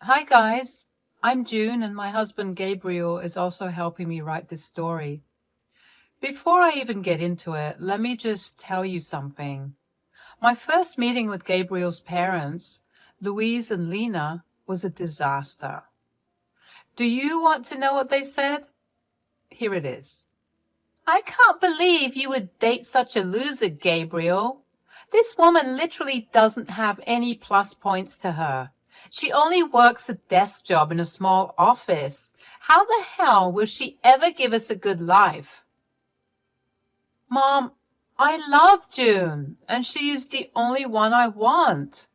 Hi guys, I'm June and my husband Gabriel is also helping me write this story. Before I even get into it, let me just tell you something. My first meeting with Gabriel's parents, Louise and Lena, was a disaster. Do you want to know what they said? Here it is. I can't believe you would date such a loser, Gabriel. This woman literally doesn't have any plus points to her. She only works a desk job in a small office. How the hell will she ever give us a good life? Mom, I love June, and she is the only one I want.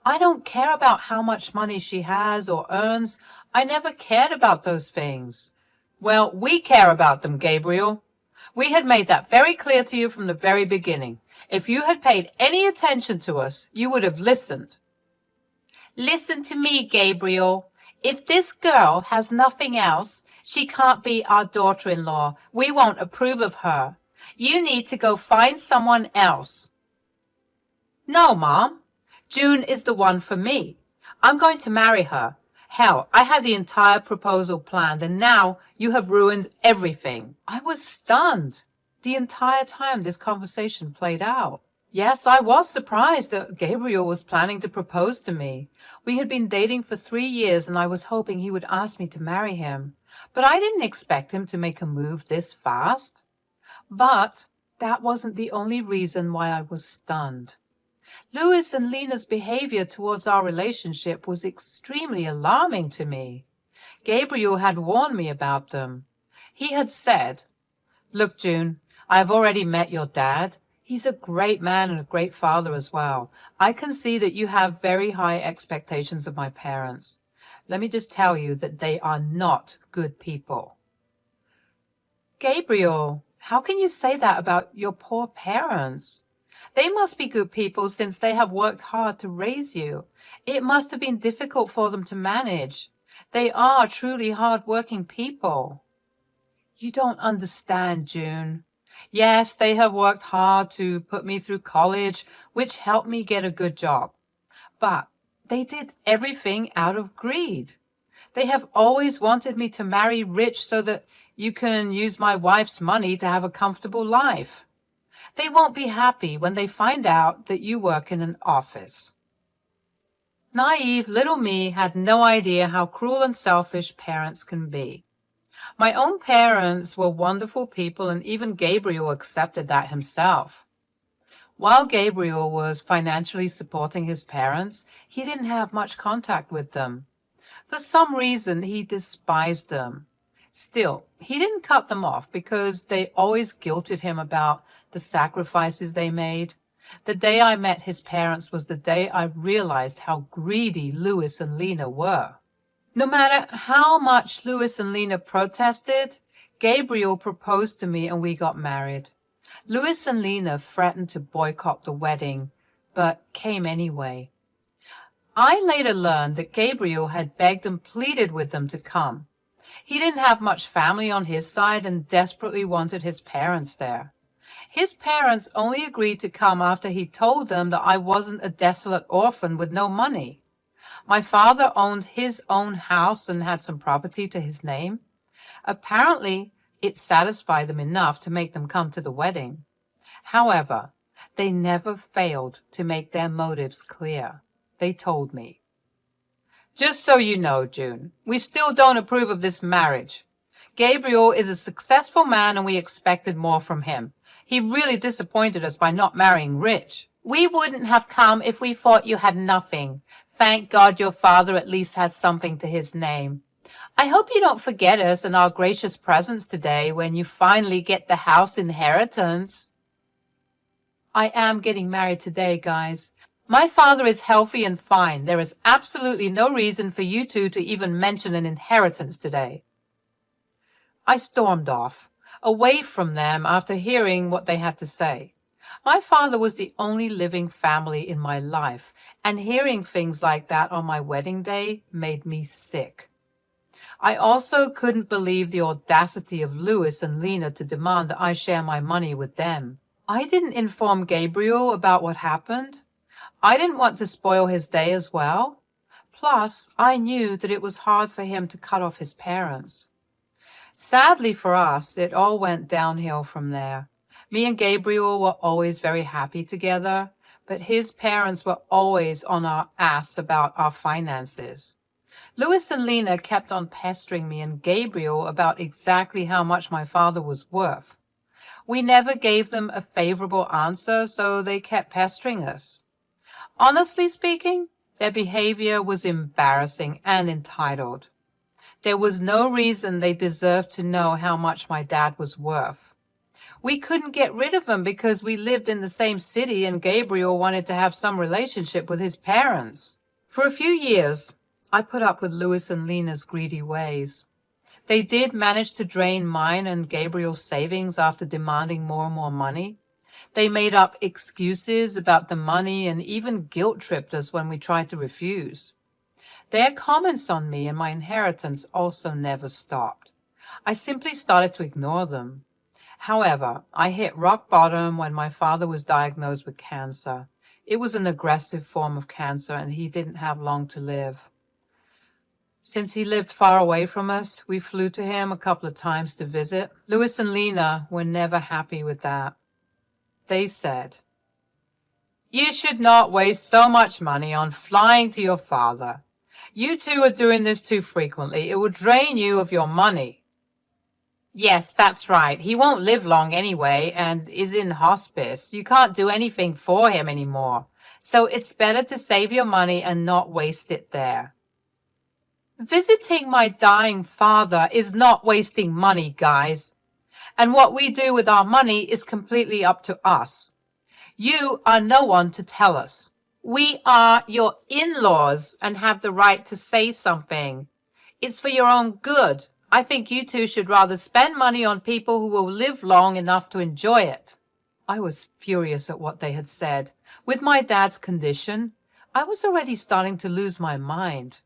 I don't care about how much money she has or earns. I never cared about those things. Well, we care about them, Gabriel. We had made that very clear to you from the very beginning. If you had paid any attention to us, you would have listened. Listen to me, Gabriel. If this girl has nothing else, she can't be our daughter-in-law. We won't approve of her. You need to go find someone else. No, Mom. June is the one for me. I'm going to marry her. Hell, I had the entire proposal planned, and now you have ruined everything. I was stunned the entire time this conversation played out. Yes, I was surprised that Gabriel was planning to propose to me. We had been dating for 3 years, and I was hoping he would ask me to marry him. But I didn't expect him to make a move this fast. But that wasn't the only reason why I was stunned. Louis and Lena's behavior towards our relationship was extremely alarming to me. Gabriel had warned me about them. He had said, "Look, June, I have already met your dad. He's a great man and a great father as well. I can see that you have very high expectations of my parents. Let me just tell you that they are not good people." Gabriel, how can you say that about your poor parents? They must be good people since they have worked hard to raise you. It must have been difficult for them to manage. They are truly hard-working people. You don't understand, June. Yes, they have worked hard to put me through college, which helped me get a good job. But they did everything out of greed. They have always wanted me to marry rich so that you can use my wife's money to have a comfortable life. They won't be happy when they find out that you work in an office. Naive little me had no idea how cruel and selfish parents can be. My own parents were wonderful people, and even Gabriel accepted that himself. While Gabriel was financially supporting his parents, he didn't have much contact with them. For some reason, he despised them. Still, he didn't cut them off because they always guilted him about the sacrifices they made. The day I met his parents was the day I realized how greedy Louis and Lena were. No matter how much Louis and Lena protested, Gabriel proposed to me and we got married. Louis and Lena threatened to boycott the wedding, but came anyway. I later learned that Gabriel had begged and pleaded with them to come. He didn't have much family on his side and desperately wanted his parents there. His parents only agreed to come after he told them that I wasn't a desolate orphan with no money. My father owned his own house and had some property to his name. Apparently, it satisfied them enough to make them come to the wedding. However, they never failed to make their motives clear. They told me, "Just so you know, June, we still don't approve of this marriage. Gabriel is a successful man and we expected more from him. He really disappointed us by not marrying rich. We wouldn't have come if we thought you had nothing. Thank God your father at least has something to his name. I hope you don't forget us and our gracious presence today when you finally get the house inheritance." I am getting married today, guys. My father is healthy and fine. There is absolutely no reason for you two to even mention an inheritance today. I stormed off, away from them after hearing what they had to say. My father was the only living family in my life, and hearing things like that on my wedding day made me sick. I also couldn't believe the audacity of Louis and Lena to demand that I share my money with them. I didn't inform Gabriel about what happened. I didn't want to spoil his day as well. Plus, I knew that it was hard for him to cut off his parents. Sadly for us, it all went downhill from there. Me and Gabriel were always very happy together, but his parents were always on our ass about our finances. Louis and Lena kept on pestering me and Gabriel about exactly how much my father was worth. We never gave them a favorable answer, so they kept pestering us. Honestly speaking, their behavior was embarrassing and entitled. There was no reason they deserved to know how much my dad was worth. We couldn't get rid of them because we lived in the same city and Gabriel wanted to have some relationship with his parents. For a few years, I put up with Louis and Lena's greedy ways. They did manage to drain mine and Gabriel's savings after demanding more and more money. They made up excuses about the money and even guilt-tripped us when we tried to refuse. Their comments on me and my inheritance also never stopped. I simply started to ignore them. However, I hit rock bottom when my father was diagnosed with cancer. It was an aggressive form of cancer and he didn't have long to live. Since he lived far away from us, we flew to him a couple of times to visit. Louis and Lena were never happy with that. They said, "You should not waste so much money on flying to your father. You two are doing this too frequently. It will drain you of your money." "Yes, that's right. He won't live long anyway and is in hospice. You can't do anything for him anymore. So it's better to save your money and not waste it there." Visiting my dying father is not wasting money, guys. And what we do with our money is completely up to us. You are no one to tell us. We are your in-laws and have the right to say something. It's for your own good. I think you two should rather spend money on people who will live long enough to enjoy it. I was furious at what they had said. With my dad's condition, I was already starting to lose my mind.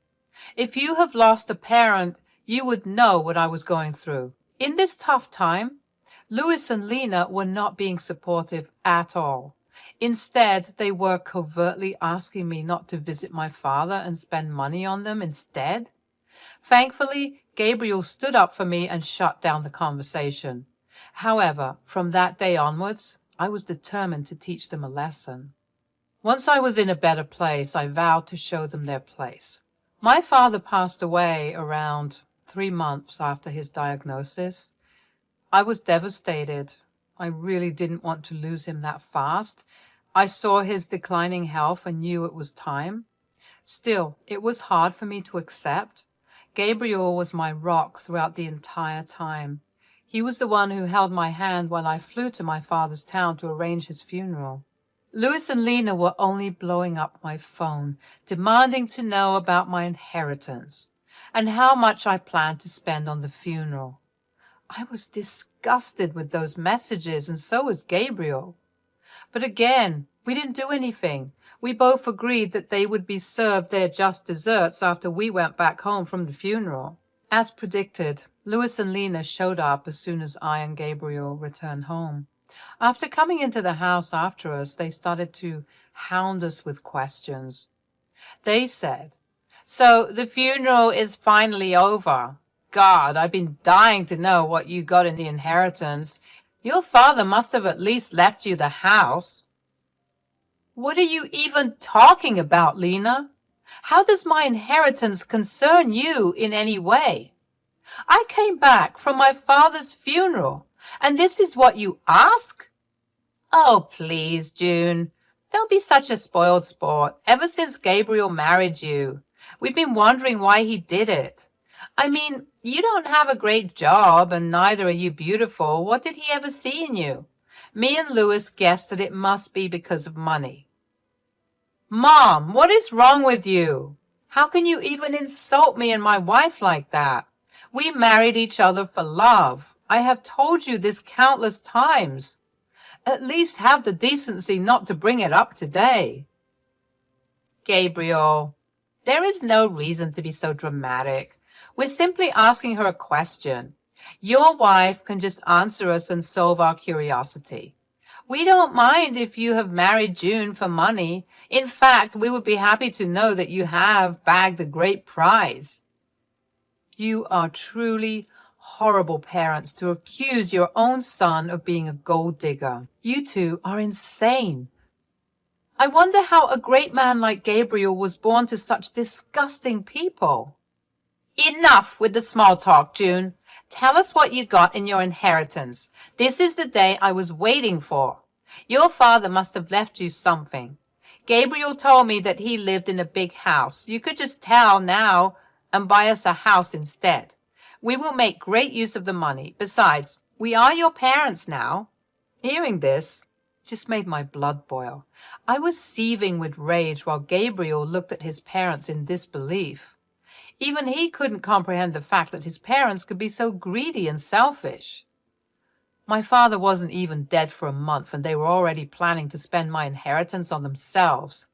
If you have lost a parent, you would know what I was going through. In this tough time, Louis and Lena were not being supportive at all. Instead, they were covertly asking me not to visit my father and spend money on them instead. Thankfully, Gabriel stood up for me and shut down the conversation. However, from that day onwards, I was determined to teach them a lesson. Once I was in a better place, I vowed to show them their place. My father passed away around 3 months after his diagnosis. I was devastated. I really didn't want to lose him that fast. I saw his declining health and knew it was time. Still, it was hard for me to accept. Gabriel was my rock throughout the entire time. He was the one who held my hand while I flew to my father's town to arrange his funeral. Louis and Lena were only blowing up my phone, demanding to know about my inheritance and how much I planned to spend on the funeral. I was disgusted with those messages, and so was Gabriel. But again, we didn't do anything. We both agreed that they would be served their just desserts after we went back home from the funeral. As predicted, Louis and Lena showed up as soon as I and Gabriel returned home. After coming into the house after us, they started to hound us with questions. They said, "So the funeral is finally over. God, I've been dying to know what you got in the inheritance. Your father must have at least left you the house." "What are you even talking about, Lena? How does my inheritance concern you in any way? I came back from my father's funeral, and this is what you ask?" "Oh, please, June. Don't be such a spoiled sport. Ever since Gabriel married you, we've been wondering why he did it. I mean, you don't have a great job, and neither are you beautiful. What did he ever see in you? Me and Louis guessed that it must be because of money." "Mom, what is wrong with you? How can you even insult me and my wife like that? We married each other for love. I have told you this countless times. At least have the decency not to bring it up today." "Gabriel, there is no reason to be so dramatic. We're simply asking her a question. Your wife can just answer us and solve our curiosity. We don't mind if you have married June for money. In fact, we would be happy to know that you have bagged a great prize. You are truly horrible parents to accuse your own son of being a gold digger. You two are insane. I wonder how a great man like Gabriel was born to such disgusting people. Enough with the small talk, June. Tell us what you got in your inheritance. This is the day I was waiting for. Your father must have left you something. Gabriel told me that he lived in a big house. You could just tell now and buy us a house instead. We will make great use of the money. Besides, we are your parents now. Hearing this just made my blood boil. I was seething with rage while Gabriel looked at his parents in disbelief. Even he couldn't comprehend the fact that his parents could be so greedy and selfish. My father wasn't even dead for a month, and they were already planning to spend my inheritance on themselves.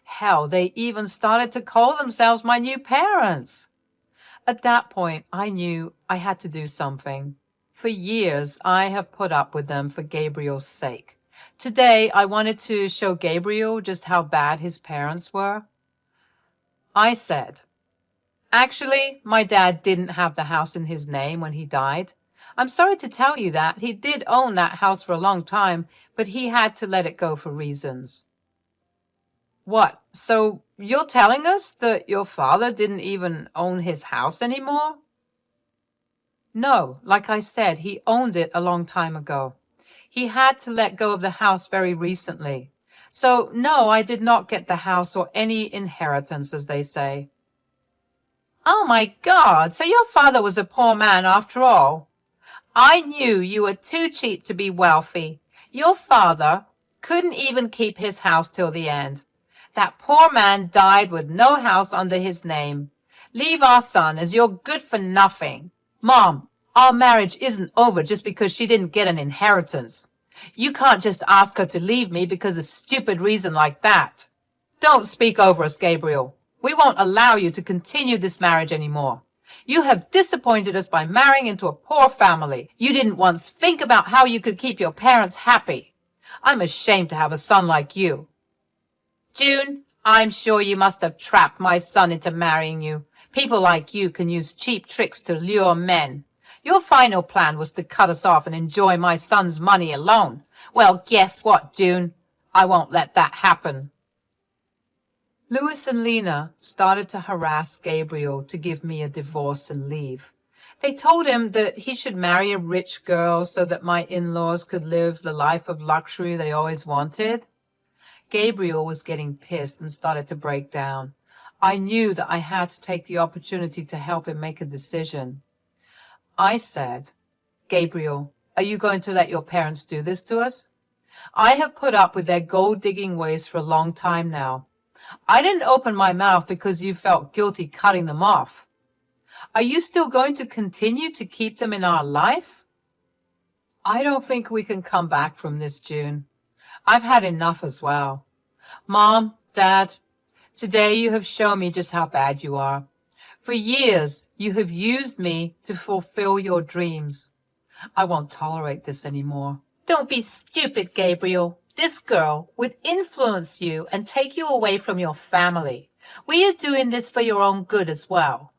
Hell, they even started to call themselves my new parents. At that point, I knew I had to do something. For years, I have put up with them for Gabriel's sake. Today, I wanted to show Gabriel just how bad his parents were. I said, actually, my dad didn't have the house in his name when he died. I'm sorry to tell you that. He did own that house for a long time, but he had to let it go for reasons. What? So you're telling us that your father didn't even own his house anymore? No, like I said, he owned it a long time ago. He had to let go of the house very recently. So no, I did not get the house or any inheritance, as they say. Oh my God, so your father was a poor man after all. I knew you were too cheap to be wealthy. Your father couldn't even keep his house till the end. That poor man died with no house under his name. Leave our son, as you're good for nothing. Mom, our marriage isn't over just because she didn't get an inheritance. You can't just ask her to leave me because of a stupid reason like that. Don't speak over us, Gabriel. We won't allow you to continue this marriage anymore. You have disappointed us by marrying into a poor family. You didn't once think about how you could keep your parents happy. I'm ashamed to have a son like you. June, I'm sure you must have trapped my son into marrying you. People like you can use cheap tricks to lure men. Your final plan was to cut us off and enjoy my son's money alone. Well, guess what, June? I won't let that happen. Louis and Lena started to harass Gabriel to give me a divorce and leave. They told him that he should marry a rich girl so that my in-laws could live the life of luxury they always wanted. Gabriel was getting pissed and started to break down. I knew that I had to take the opportunity to help him make a decision. I said, Gabriel, are you going to let your parents do this to us? I have put up with their gold-digging ways for a long time now. I didn't open my mouth because you felt guilty cutting them off. Are you still going to continue to keep them in our life? I don't think we can come back from this, June. I've had enough as well. Mom, Dad, today you have shown me just how bad you are. For years, you have used me to fulfill your dreams. I won't tolerate this anymore. Don't be stupid, Gabriel. This girl would influence you and take you away from your family. We are doing this for your own good as well.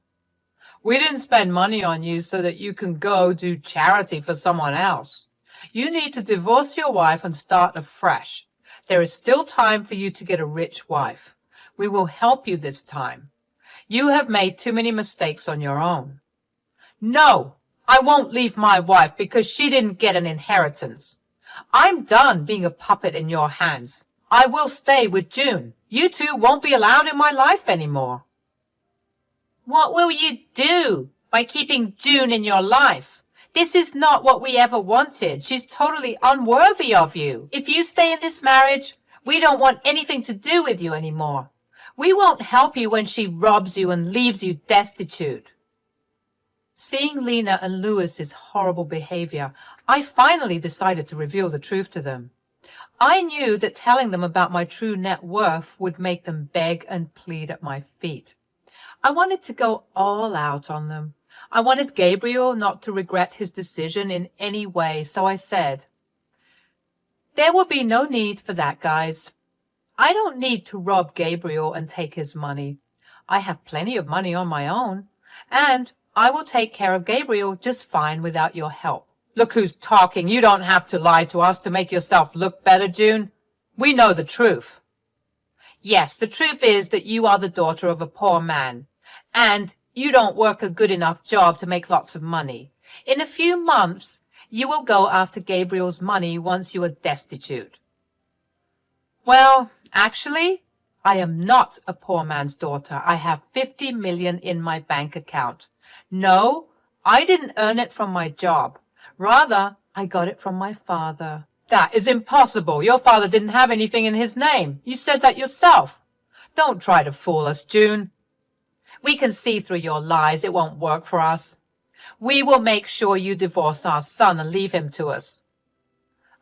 We didn't spend money on you so that you can go do charity for someone else. You need to divorce your wife and start afresh. There is still time for you to get a rich wife. We will help you this time. You have made too many mistakes on your own. No, I won't leave my wife because she didn't get an inheritance. I'm done being a puppet in your hands. I will stay with June. You two won't be allowed in my life anymore. What will you do by keeping June in your life? This is not what we ever wanted. She's totally unworthy of you. If you stay in this marriage, we don't want anything to do with you anymore. We won't help you when she robs you and leaves you destitute. Seeing Lena and Louis's horrible behavior, I finally decided to reveal the truth to them. I knew that telling them about my true net worth would make them beg and plead at my feet. I wanted to go all out on them. I wanted Gabriel not to regret his decision in any way, so I said, There will be no need for that, guys. I don't need to rob Gabriel and take his money. I have plenty of money on my own, and I will take care of Gabriel just fine without your help. Look who's talking. You don't have to lie to us to make yourself look better, June. We know the truth. Yes, the truth is that you are the daughter of a poor man, and you don't work a good enough job to make lots of money. In a few months, you will go after Gabriel's money once you are destitute. Well, actually, I am not a poor man's daughter. I have 50 million in my bank account. No, I didn't earn it from my job. Rather, I got it from my father. That is impossible. Your father didn't have anything in his name. You said that yourself. Don't try to fool us, June. We can see through your lies. It won't work for us. We will make sure you divorce our son and leave him to us.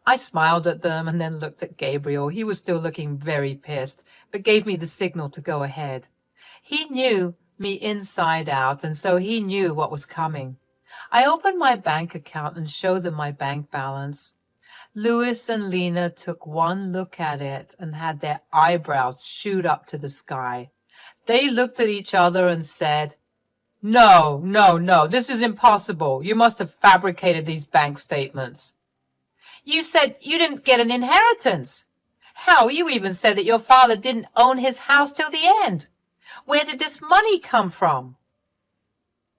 I smiled at them and then looked at Gabriel. He was still looking very pissed, but gave me the signal to go ahead. He knew me inside out, and so he knew what was coming. I opened my bank account and showed them my bank balance. Louis and Lena took one look at it and had their eyebrows shoot up to the sky. They looked at each other and said, No, no, no, this is impossible. You must have fabricated these bank statements. You said you didn't get an inheritance. Hell, you even said that your father didn't own his house till the end. Where did this money come from?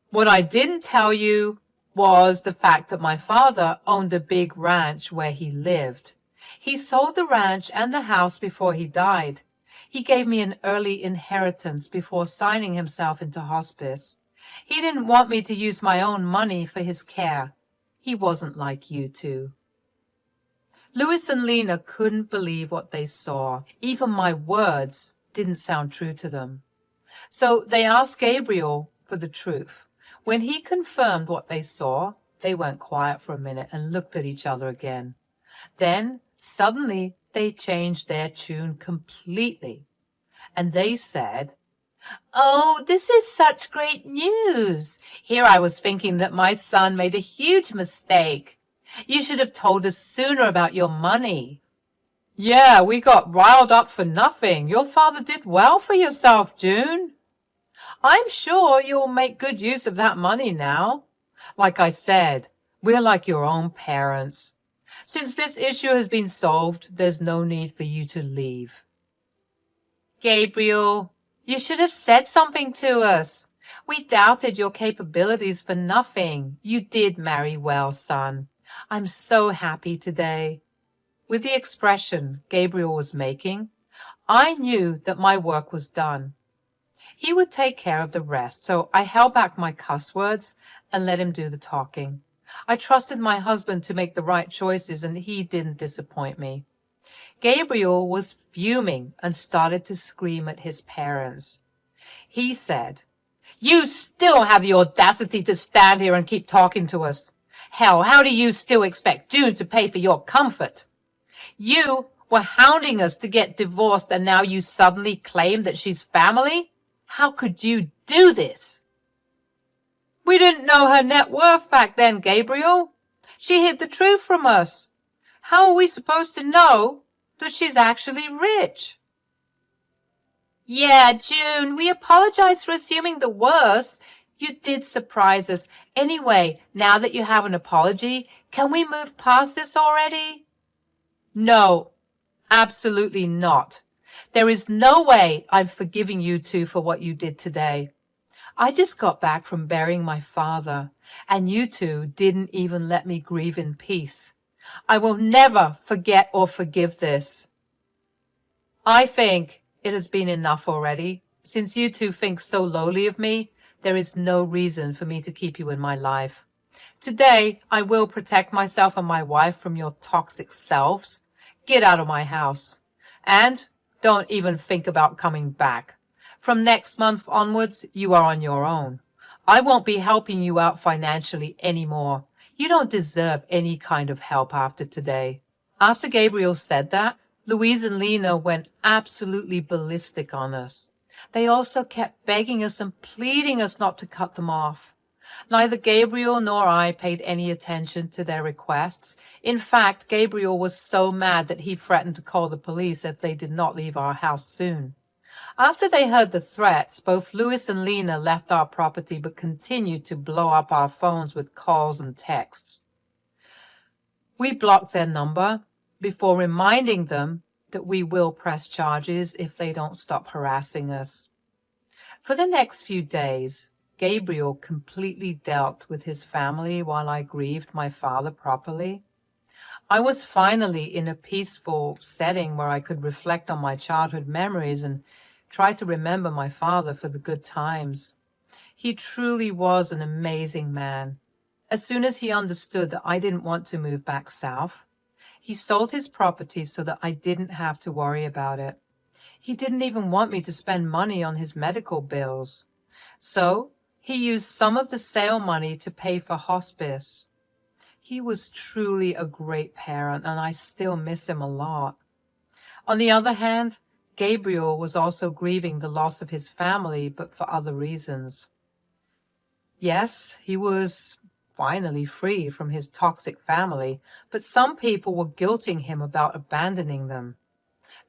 What I didn't tell you was the fact that my father owned a big ranch where he lived. He sold the ranch and the house before he died. He gave me an early inheritance before signing himself into hospice. He didn't want me to use my own money for his care. He wasn't like you two. Louis and Lena couldn't believe what they saw. Even my words didn't sound true to them. So they asked Gabriel for the truth. When he confirmed what they saw, they went quiet for a minute and looked at each other again. Then, suddenly, they changed their tune completely. And they said, Oh, this is such great news. Here I was thinking that my son made a huge mistake. You should have told us sooner about your money. Yeah, we got riled up for nothing. Your father did well for yourself, June. I'm sure you'll make good use of that money now. Like I said, we're like your own parents. Since this issue has been solved, there's no need for you to leave. Gabriel, you should have said something to us. We doubted your capabilities for nothing. You did marry well, son. I'm so happy today. With the expression Gabriel was making, I knew that my work was done. He would take care of the rest, so I held back my cuss words and let him do the talking. I trusted my husband to make the right choices, and he didn't disappoint me. Gabriel was fuming and started to scream at his parents. He said, You still have the audacity to stand here and keep talking to us. Hell, how do you still expect June to pay for your comfort? You were hounding us to get divorced, and now you suddenly claim that she's family? How could you do this? We didn't know her net worth back then, Gabriel. She hid the truth from us. How are we supposed to know that she's actually rich? Yeah, June, we apologize for assuming the worst. You did surprise us. Anyway, now that you have an apology, can we move past this already? No, absolutely not. There is no way I'm forgiving you two for what you did today. I just got back from burying my father, and you two didn't even let me grieve in peace. I will never forget or forgive this. I think it has been enough already. Since you two think so lowly of me, there is no reason for me to keep you in my life. Today, I will protect myself and my wife from your toxic selves. Get out of my house. And don't even think about coming back. From next month onwards, you are on your own. I won't be helping you out financially anymore. You don't deserve any kind of help after today. After Gabriel said that, Louise and Lena went absolutely ballistic on us. They also kept begging us and pleading us not to cut them off. Neither Gabriel nor I paid any attention to their requests. In fact, Gabriel was so mad that he threatened to call the police if they did not leave our house soon. After they heard the threats, both Louis and Lena left our property but continued to blow up our phones with calls and texts. We blocked their number before reminding them that we will press charges if they don't stop harassing us. For the next few days, Gabriel completely dealt with his family while I grieved my father properly. I was finally in a peaceful setting where I could reflect on my childhood memories and try to remember my father for the good times. He truly was an amazing man. As soon as he understood that I didn't want to move back south, he sold his property so that I didn't have to worry about it. He didn't even want me to spend money on his medical bills. So he used some of the sale money to pay for hospice. He was truly a great parent, and I still miss him a lot. On the other hand, Gabriel was also grieving the loss of his family, but for other reasons. Yes, he was finally free from his toxic family, but some people were guilting him about abandoning them.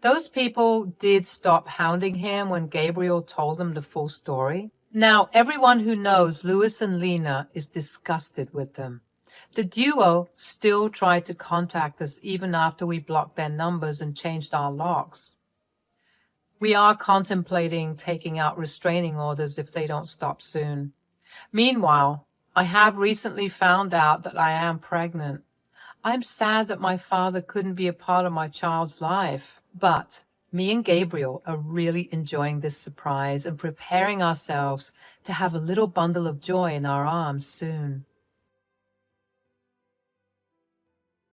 Those people did stop hounding him when Gabriel told them the full story. Now, everyone who knows Louis and Lena is disgusted with them. The duo still tried to contact us even after we blocked their numbers and changed our locks. We are contemplating taking out restraining orders if they don't stop soon. Meanwhile, I have recently found out that I am pregnant. I'm sad that my father couldn't be a part of my child's life, but me and Gabriel are really enjoying this surprise and preparing ourselves to have a little bundle of joy in our arms soon.